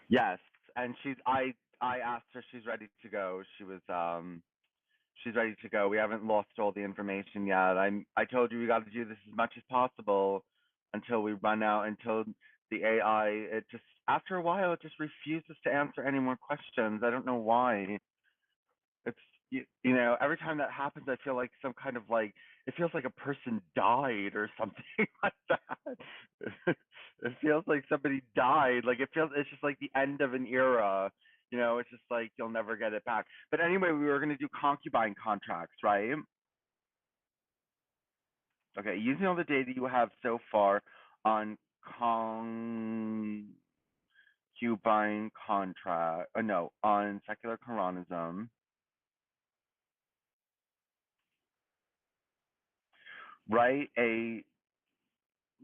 Yes, and I asked her, she's ready to go. She's ready to go. We haven't lost all the information yet. I told you we got to do this as much as possible until we run out, until the AI, it just, after a while, it just refuses to answer any more questions. I don't know why. It's, you know, every time that happens, I feel like some kind of like, it feels like a person died or something like that. It feels like somebody died. Like it feels, it's just like the end of an era. You know, it's just like you'll never get it back. But anyway, we were going to do concubine contracts, right? Okay, using all the data you have so far on concubine contract, no, on secular Koranism, write a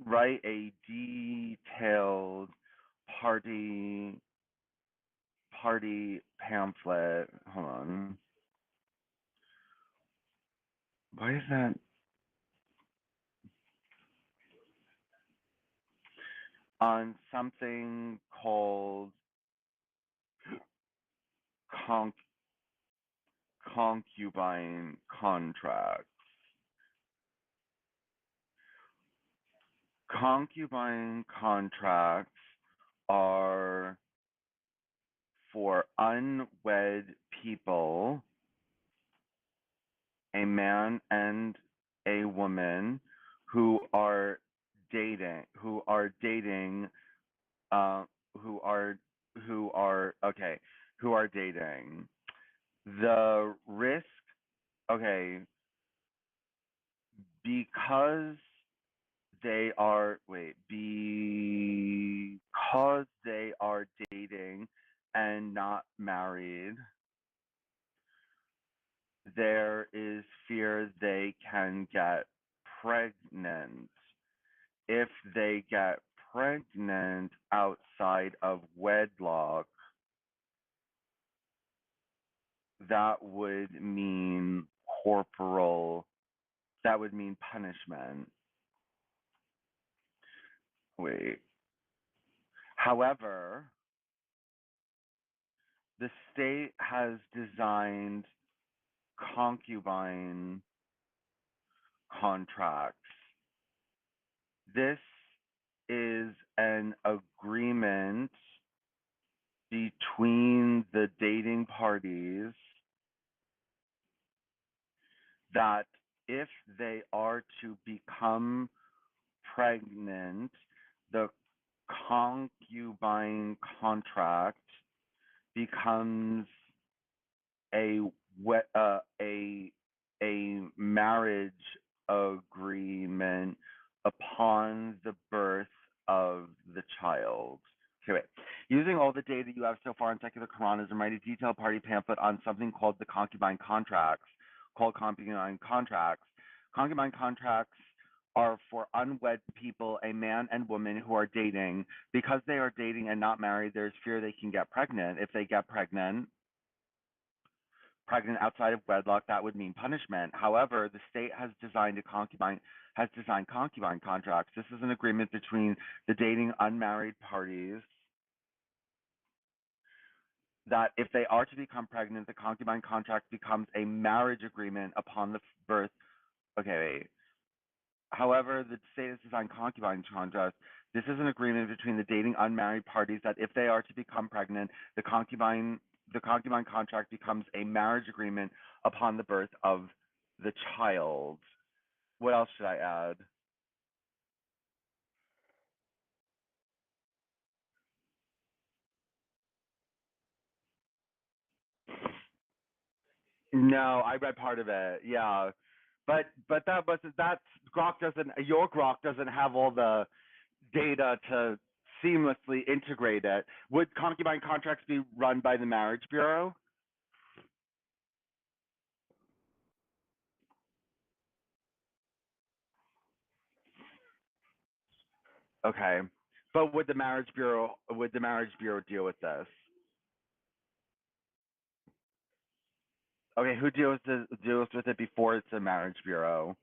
write a detailed party pamphlet. Hold on. Why is that on something called conc- concubine contracts? Concubine contracts are for unwed people, a man and a woman who are dating, uh, who are okay, who are dating. The risk, okay, because because they are dating and not married, there is fear they can get pregnant. If they get pregnant outside of wedlock, that would mean corporal, that would mean punishment. Wait. However, the state has designed concubine contracts. This is an agreement between the dating parties that if they are to become pregnant, the concubine contract becomes a marriage agreement upon the birth of the child. Okay, wait. Using all the data you have so far in secular Koranism, write a detailed party pamphlet on something called the concubine contracts, called concubine contracts. Concubine contracts are for unwed people, a man and woman who are dating. Because they are dating and not married, there's fear they can get pregnant. If they get pregnant outside of wedlock, that would mean punishment. However, the state has designed concubine contracts. This is an agreement between the dating unmarried parties that if they are to become pregnant, the concubine contract becomes a marriage agreement upon the birth. Okay. However, the state has designed concubine contracts. This is an agreement between the dating unmarried parties that if they are to become pregnant, the concubine contract becomes a marriage agreement upon the birth of the child. What else should I add? No, I read part of it. Yeah, but that Grok doesn't, your Grok doesn't have all the data to seamlessly integrate it. Would concubine contracts be run by the marriage bureau? Okay, but would the marriage bureau deal with this? Okay, who deals with it before it's the marriage bureau?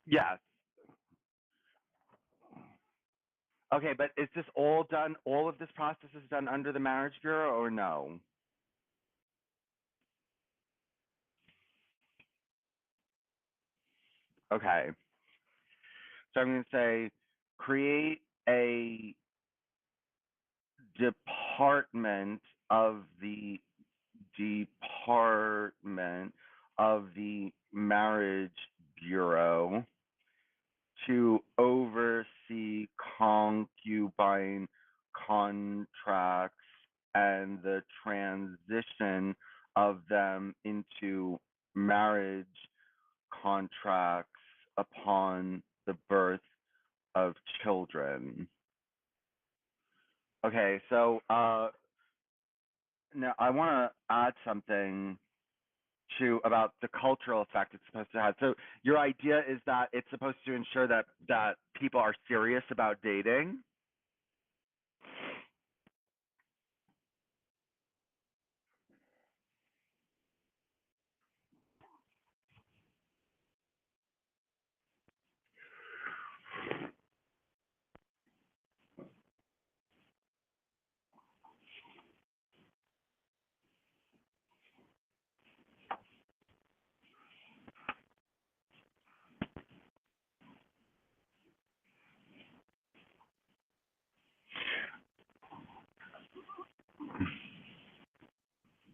Yes. Okay, but is this all done? All of this process is done under the Marriage Bureau, or no? Okay. So I'm going to say create a department of the Department of the Marriage Bureau to oversee concubine contracts and the transition of them into marriage contracts upon the birth of children. Okay, so now I want to add something to about the cultural effect it's supposed to have. So your idea is that it's supposed to ensure that people are serious about dating.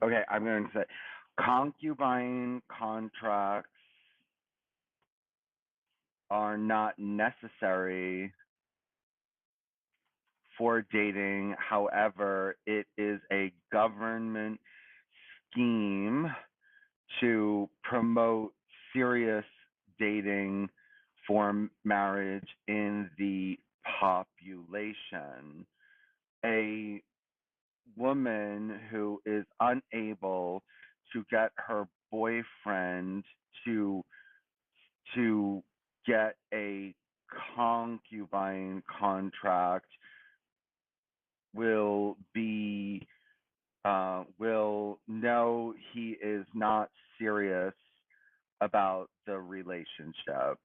Okay, I'm going to say concubine contracts are not necessary for dating. However, it is a government scheme to promote serious dating for marriage in the population. A woman who is unable to get her boyfriend to get a concubine contract will know he is not serious about the relationship.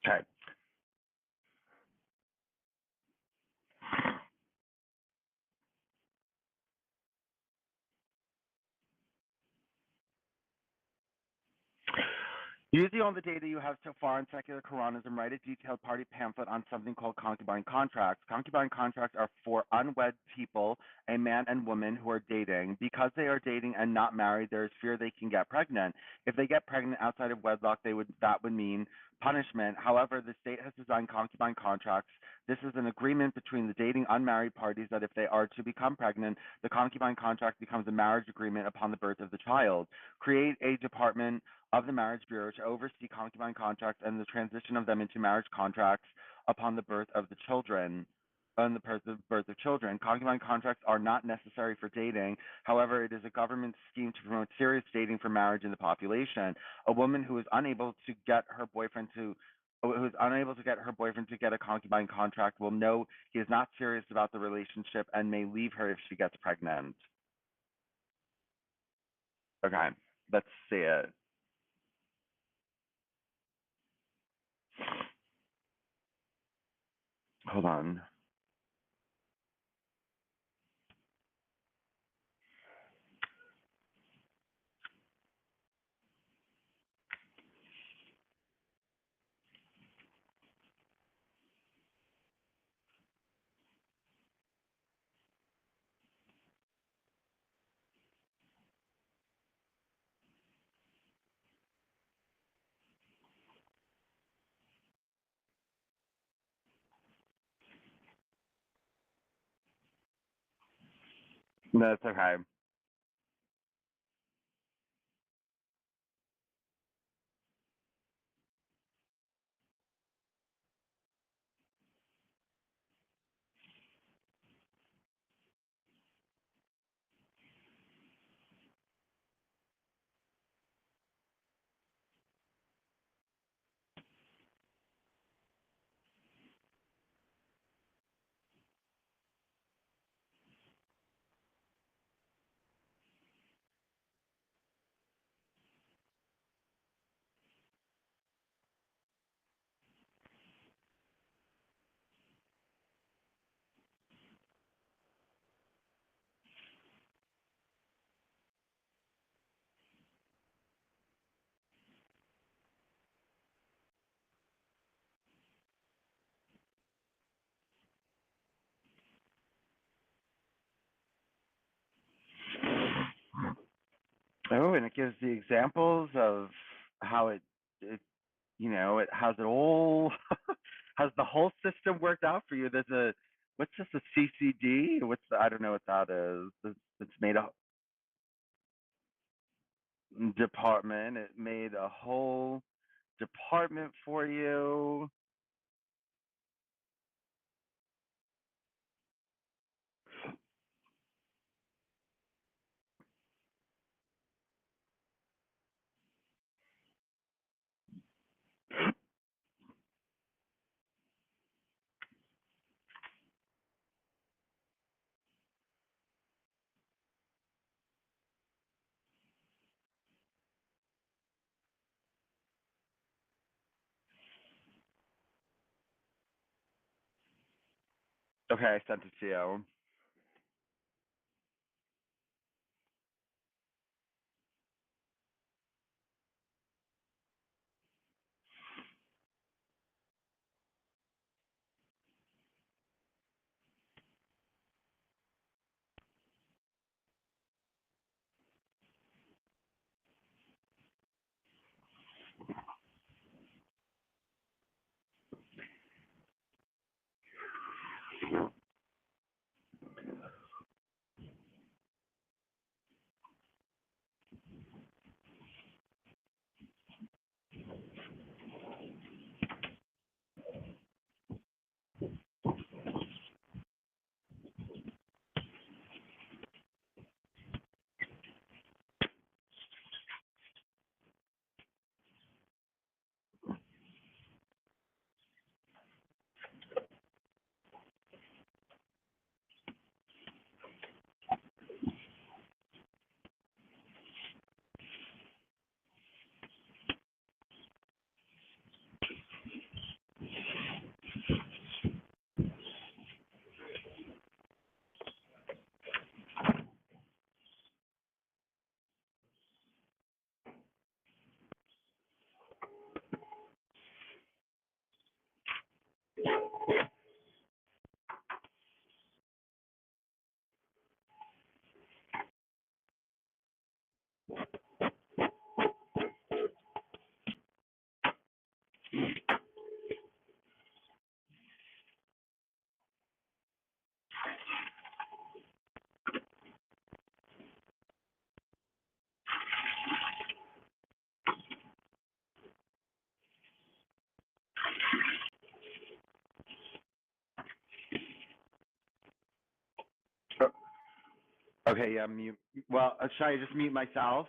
Okay. Using all the data you have so far in Secular Koranism, write a detailed party pamphlet on something called concubine contracts. Concubine contracts are for unwed people, a man and woman who are dating. Because they are dating and not married, there is fear they can get pregnant. If they get pregnant outside of wedlock, that would mean punishment. However, the state has designed concubine contracts. This is an agreement between the dating unmarried parties that if they are to become pregnant, the concubine contract becomes a marriage agreement upon the birth of the child. Create a department of the Marriage Bureau to oversee concubine contracts and the transition of them into marriage contracts upon the birth of the children. On the birth of children. Concubine contracts are not necessary for dating. However, it is a government scheme to promote serious dating for marriage in the population. A woman who is unable to get her boyfriend to get a concubine contract will know he is not serious about the relationship and may leave her if she gets pregnant. Okay, let's see it. Hold on. That's okay. Oh, and it gives the examples of how it it has it all has the whole system worked out for you. There's a what's this a CCD? I don't know what that is. It's made a department. It made a whole department for you. Okay, I sent it to you. Okay, yeah, mute. Well, should I just mute myself?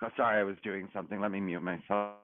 Oh, sorry, I was doing something. Let me mute myself.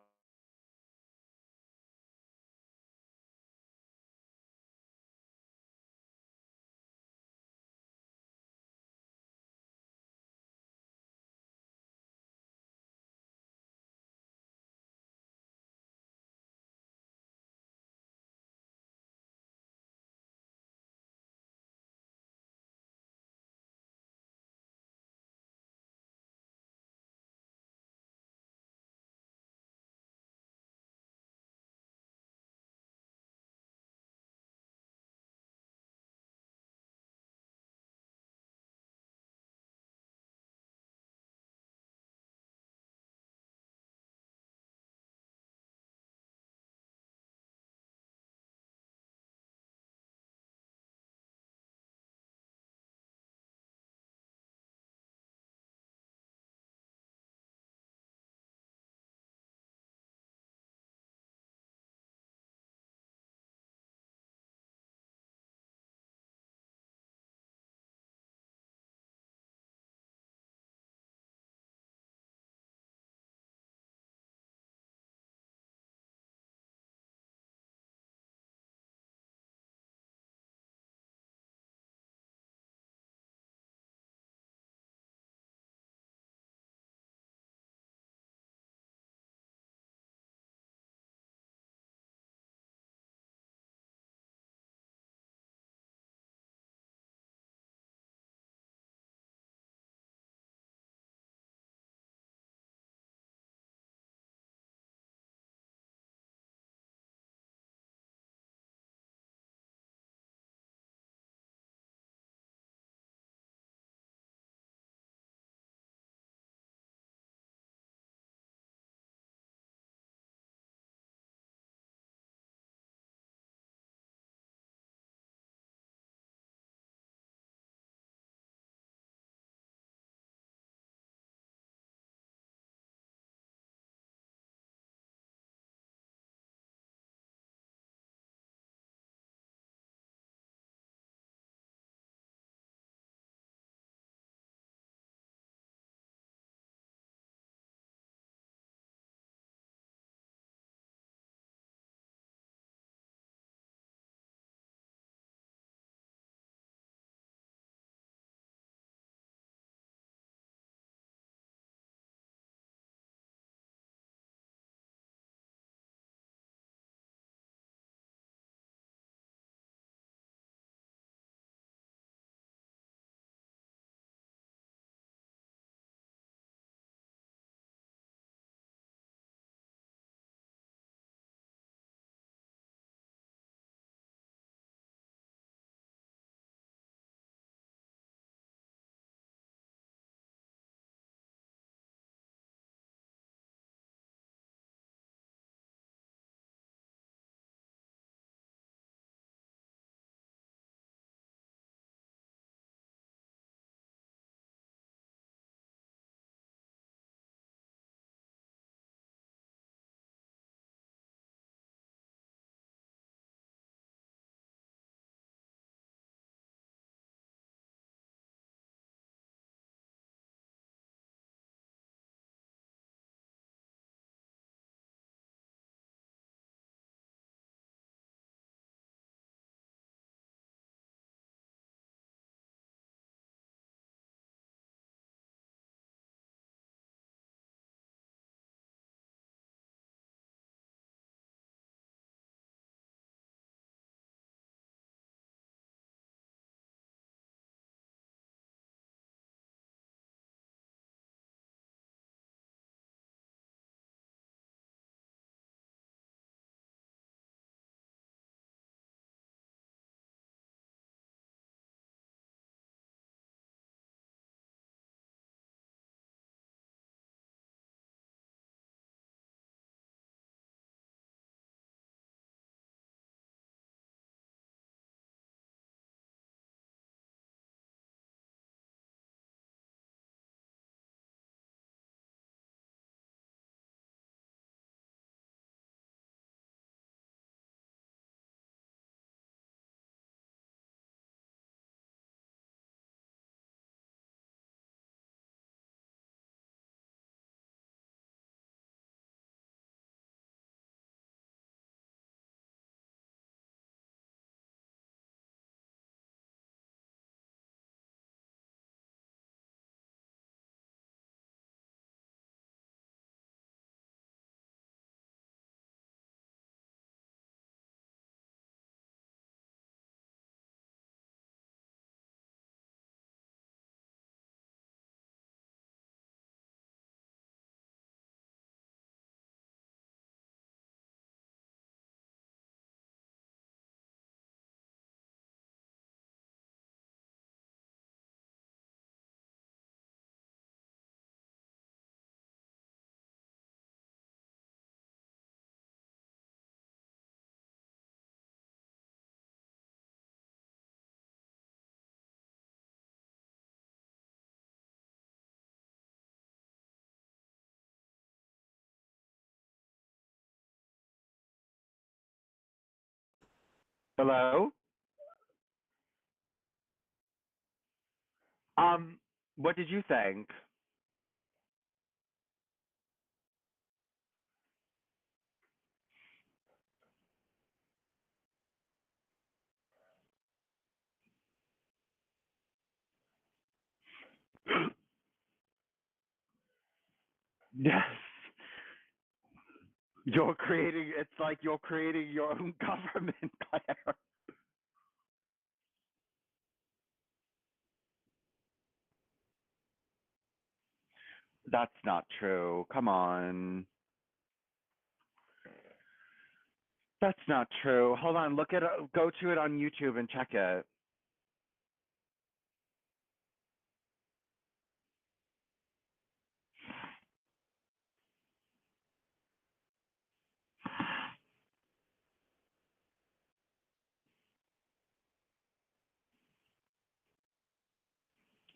Hello? Um, what did you think? Yes. It's like you're creating your own government, Claire. That's not true. Come on. That's not true. Hold on. Go to it on YouTube and check it.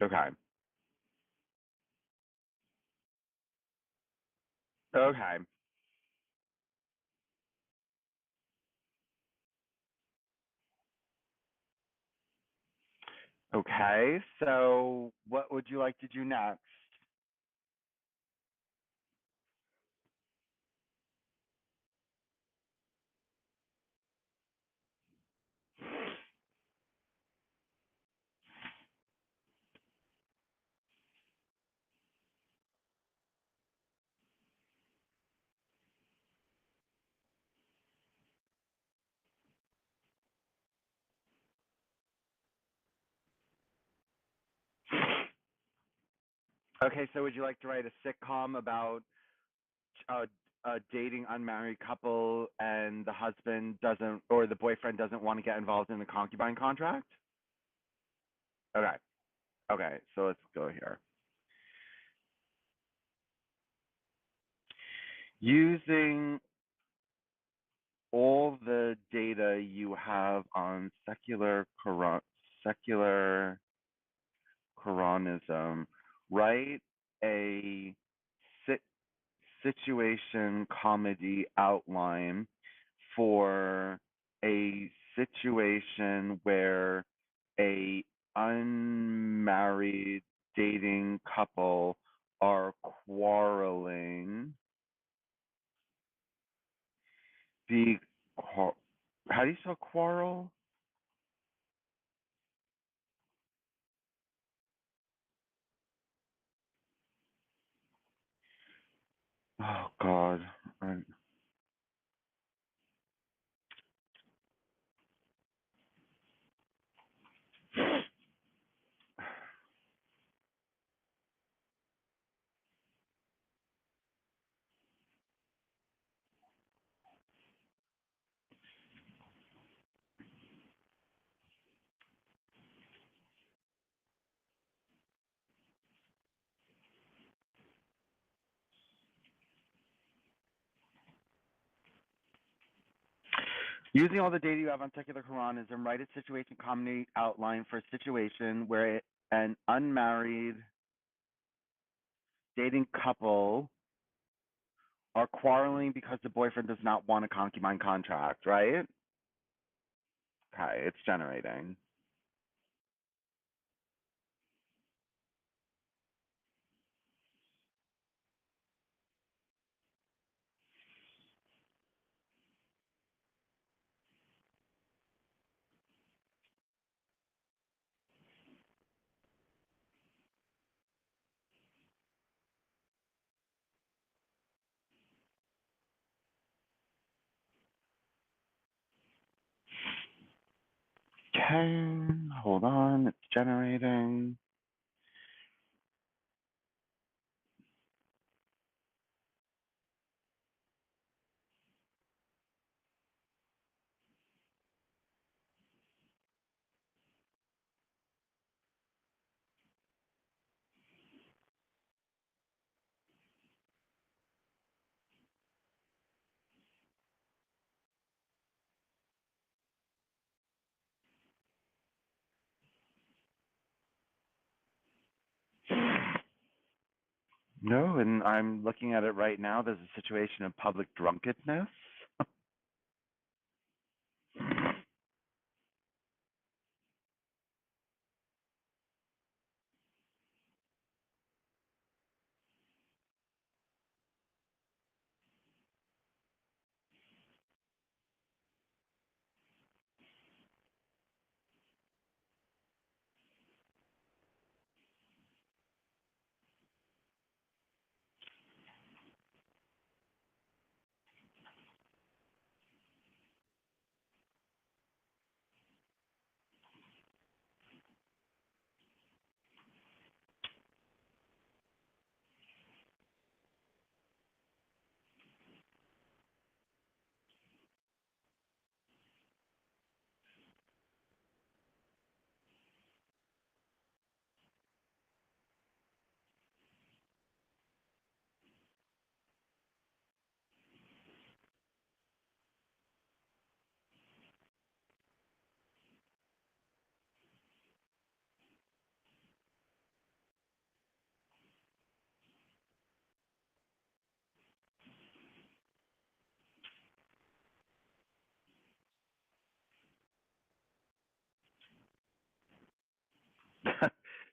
Okay. Okay. Okay. So, what would you like to do next? Okay. So, would you like to write a sitcom about a, a dating unmarried couple and the husband doesn't or the boyfriend doesn't want to get involved in the concubine contract? Okay. Okay. So, let's go here. Using all the data you have on secular Koranism, write a sit, situation comedy outline for a situation where a unmarried dating couple are quarreling. The how do you spell quarrel? Oh God. Using all the data you have on secular Koranism, write a situation comedy outline for a situation where an unmarried dating couple are quarreling because the boyfriend does not want a concubine contract, right? Okay, it's generating. Okay, hold on, it's generating. No, and I'm looking at it right now. There's a situation of public drunkenness.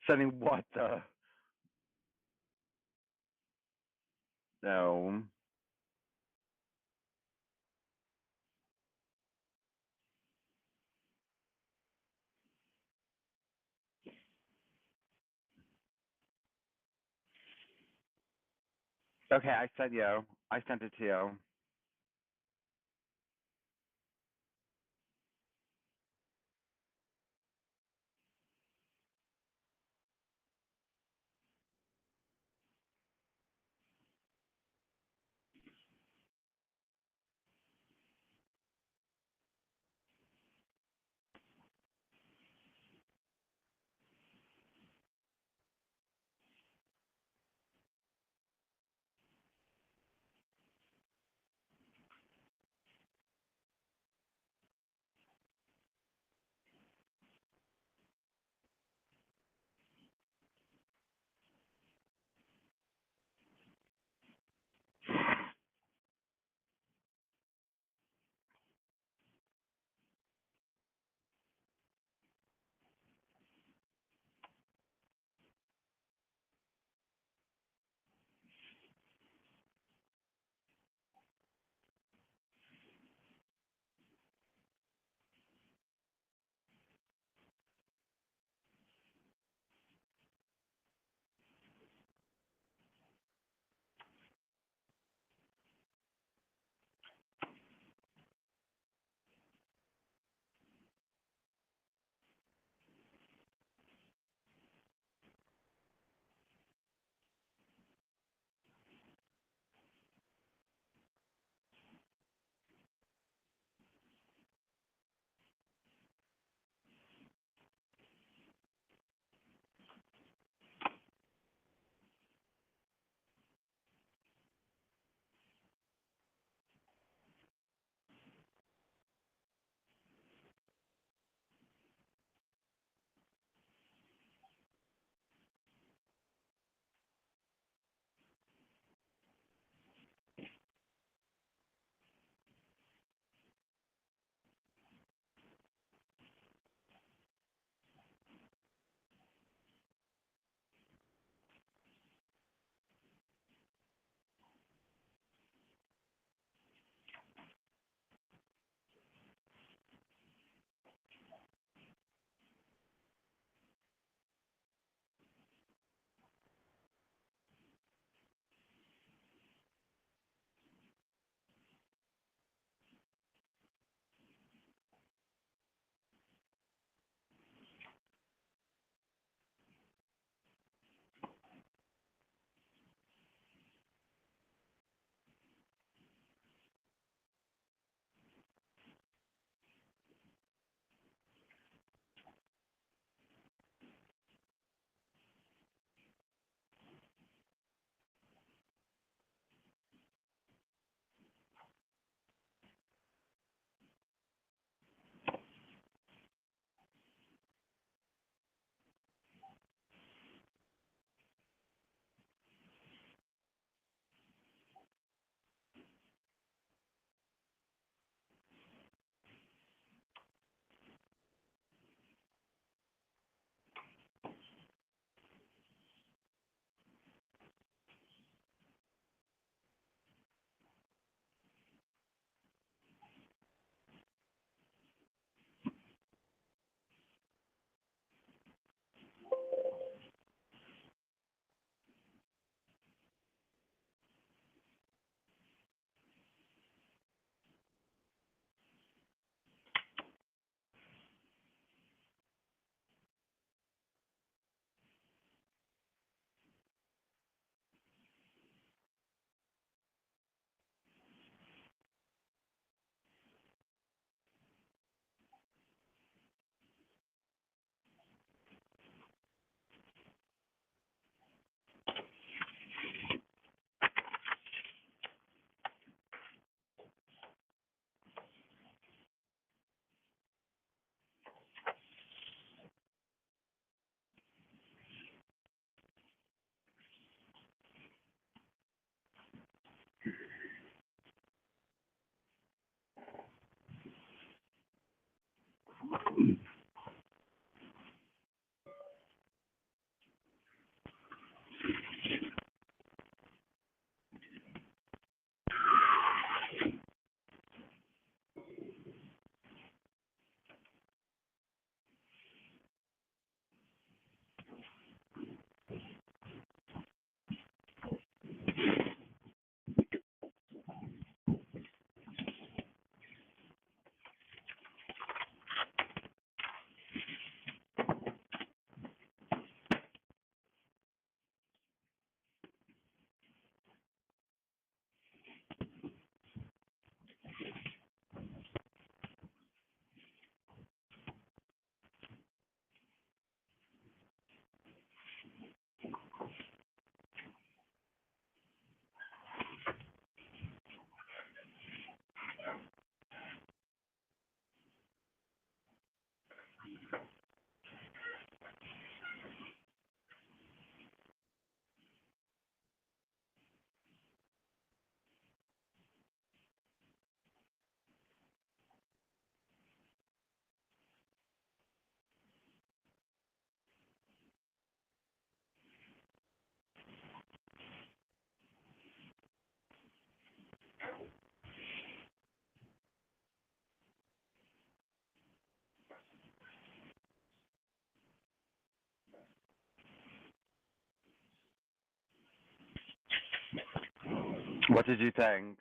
Sending what the? No. Okay, I sent you. I sent it to you. What did you think?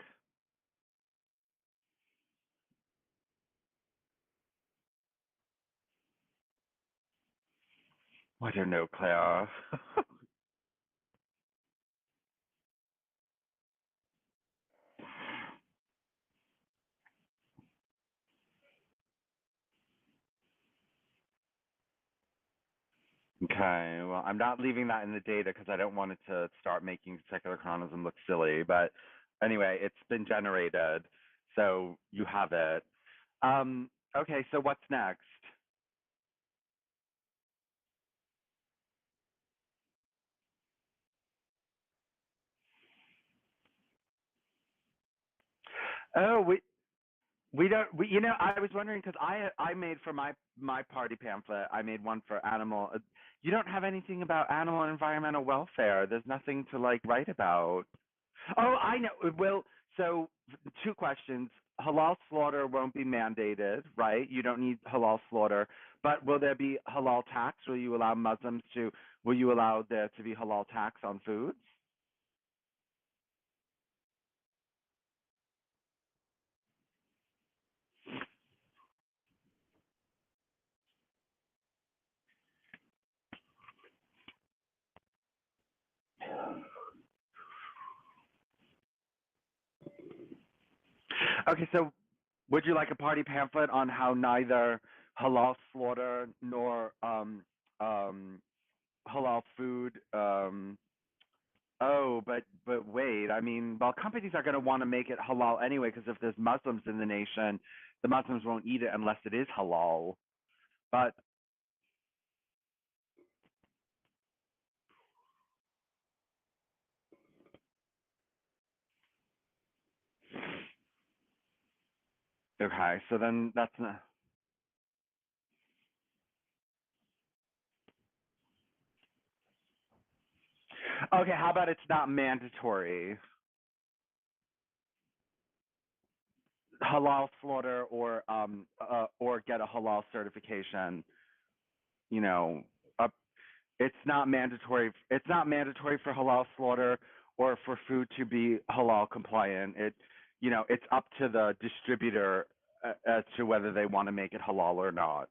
I don't know, Claire. Okay, well, I'm not leaving that in the data because I don't want it to start making secular Koranism look silly. But anyway, it's been generated, so you have it. Okay, so what's next? Oh, we don't. I was wondering because I made for my party pamphlet. I made one for animal. You don't have anything about animal and environmental welfare. There's nothing to like write about. Oh, I know. Well, so two questions. Halal slaughter won't be mandated, right? You don't need halal slaughter. But will there be halal tax? Will you allow Muslims to? Will you allow there to be halal tax on foods? Okay, so would you like a party pamphlet on how neither halal slaughter nor halal food? Oh, but wait. I mean, well, companies are going to want to make it halal anyway because if there's Muslims in the nation, the Muslims won't eat it unless it is halal. But okay, so then that's not. Okay, how about it's not mandatory halal slaughter or get a halal certification. You know, up it's not mandatory. It's not mandatory for halal slaughter or for food to be halal compliant. It's up to the distributor as to whether they want to make it halal or not.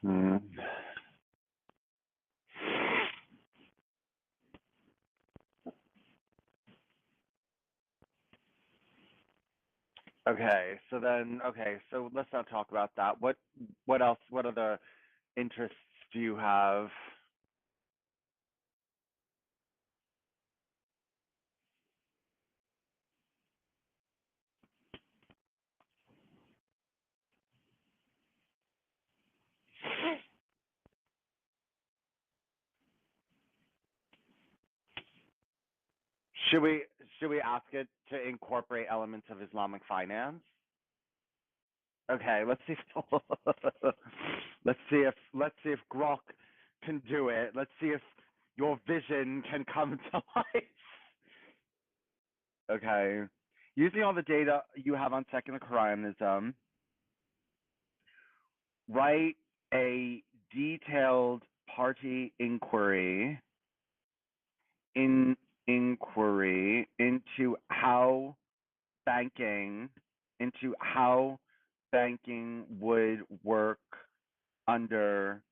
Hmm. Okay, so let's not talk about that. What else? What other interests do you have? Should we should we ask it to incorporate elements of Islamic finance? Okay, let's see. Let's see if Grok can do it. Let's see if your vision can come to life. Okay, using all the data you have on secular Koranism, write a detailed party in inquiry banking into how banking would work under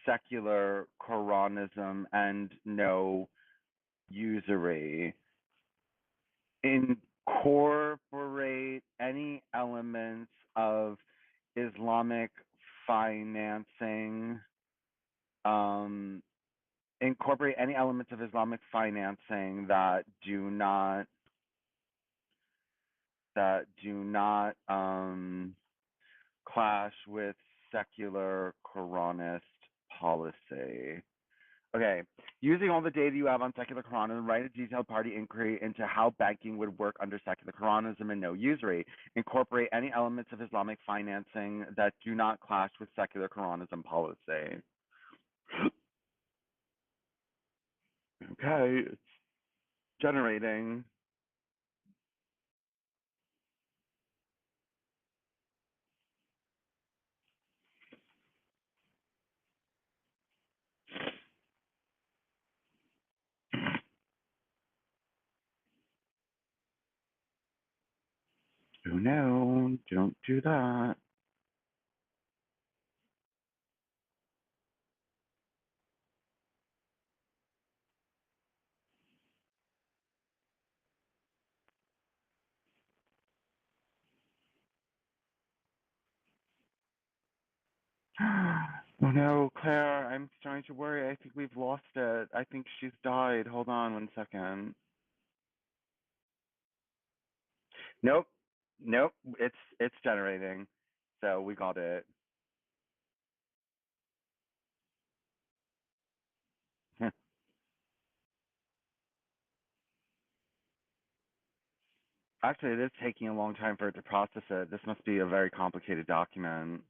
secular Koranism and no usury. Incorporate any elements of Islamic financing, um, incorporate any elements of Islamic financing that do not clash with secular Koranist policy. Okay, using all the data you have on secular Koranism, write a detailed party inquiry into how banking would work under secular Koranism and no usury. Incorporate any elements of Islamic financing that do not clash with secular Koranism policy. Okay, it's generating. Oh no, don't do that. Oh no, Claire, I'm starting to worry. I think we've lost it. I think she's died. Hold on 1 second. Nope. Nope. It's generating. So we got it. Actually, it is taking a long time for it to process it. This must be a very complicated document.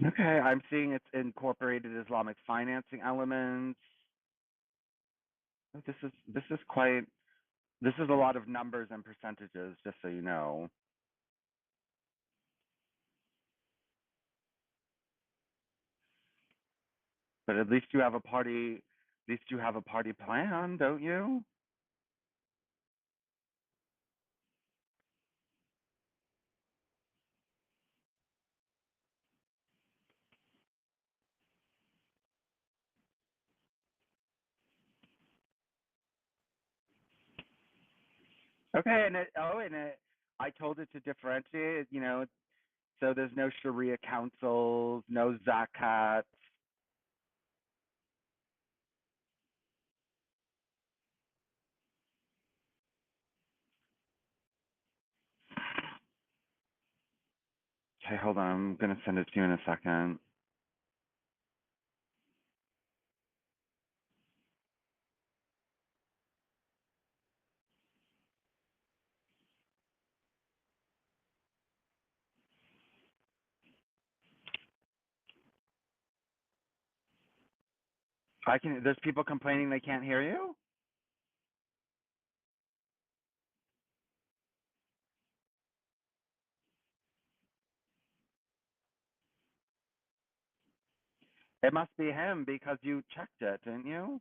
Okay, I'm seeing it's incorporated Islamic financing elements. This is a lot of numbers and percentages, just so you know. But at least you have a party. At least you have a party plan, don't you? Okay, I told it to differentiate. So there's no Sharia councils, no zakat. Okay, hold on. I'm gonna send it to you in a second. There's people complaining they can't hear you. It must be him because you checked it, didn't you?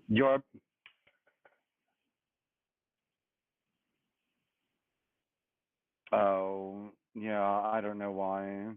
You're. Oh, yeah. I don't know why.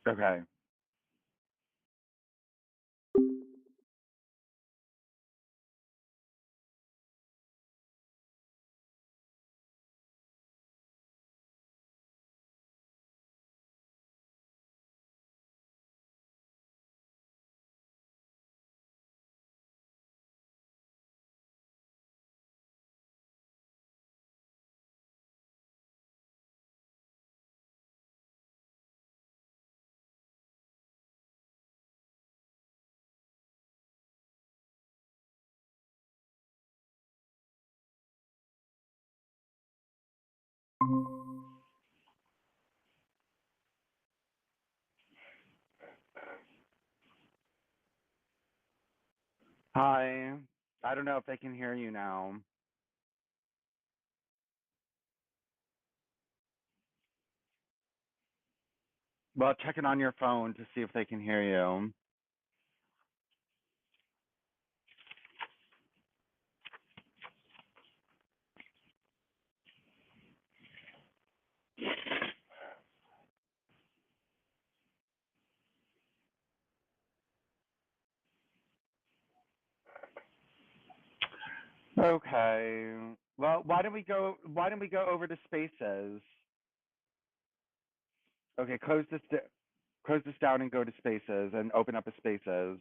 Okay. Hi. I don't know if they can hear you now. Well, check it on your phone to see if they can hear you. Okay. Well, why don't we go over to spaces? Okay, close this down and go to spaces and open up a spaces.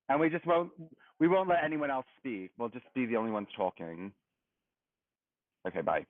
And we won't let anyone else speak. We'll just be the only ones talking. Okay, bye.